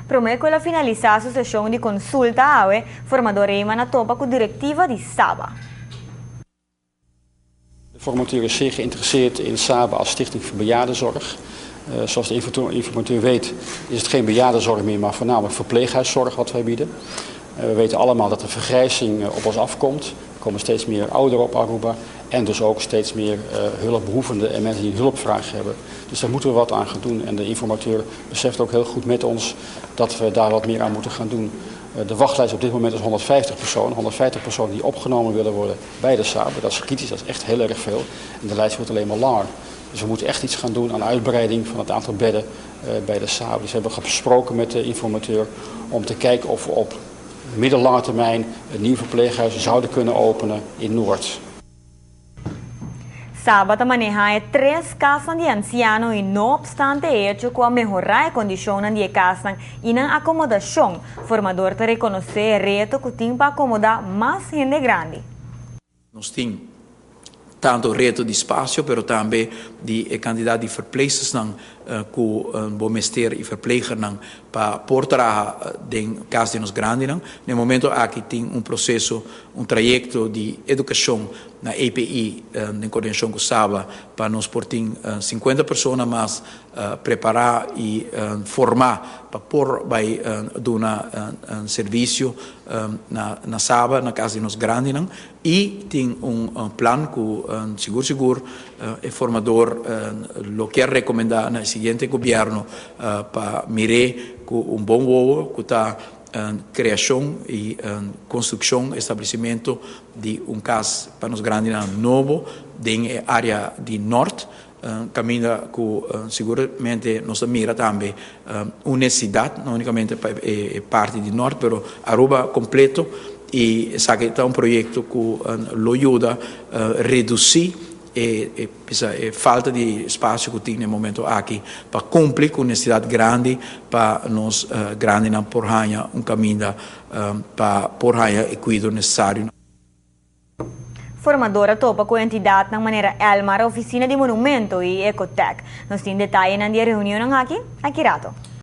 Promete que ela finalizar a sessão de consulta a formador Ema na topa com diretiva de Saba. De formateur is zeer geïnteresseerd in Saba als stichting voor bejaardenzorg. Zoals de informateur weet is het geen bejaardenzorg meer, maar voornamelijk verpleeghuiszorg wat wij bieden. We weten allemaal dat de vergrijzing op ons afkomt. Er komen steeds meer ouderen op Aruba en dus ook steeds meer hulpbehoevenden en mensen die een hulpvraag hebben. Dus daar moeten we wat aan gaan doen en de informateur beseft ook heel goed met ons dat we daar wat meer aan moeten gaan doen. De wachtlijst op dit moment is 150 personen die opgenomen willen worden bij de Saba. Dat is kritisch, dat is echt heel erg veel en de lijst wordt alleen maar langer. Dus we moeten echt iets gaan doen aan uitbreiding van het aantal bedden bij de Saba. Dus we hebben gesproken met de informateur om te kijken of we op middellange termijn een nieuw verpleeghuis zouden kunnen openen in Noord. Saba maneja 3 casas de ancianos y no obstante ello, con mejorar las condiciones de casa y la acomodación, formador te reconoce el reto que tiene para acomodar más gente grande. Nós temos tanto reto de espaço, pero também de quantidade de verpleegsters que o mestre e verpleger para portar em casa de nós grandes. No momento aqui tem processo, trajeto de educação na EPI, em coordenação com Saba, para nós portar 50 pessoas mais preparar e formar para pôr vai dar serviço na Saba, na casa de nós grandes. E tem plano que seguro o formador lo quer recomendar no seguinte governo para mirar com bom ovo que está criação e construção, estabelecimento de casa para os grandes novo em área de norte. Caminha que seguramente nós mira também uma cidade, não unicamente parte de norte, mas Aruba completo. E sabe que é projeto que lo ajuda a reduzir a falta de espaço que tem no momento aqui para cumprir com necessidade grande para nós grandes na porranha caminho para porranha e cuidado necessário. Formadora topa com a entidade na maneira Elmar, oficina de monumento e Ecotec. Nós temos detalhes na reunião aqui, Rato.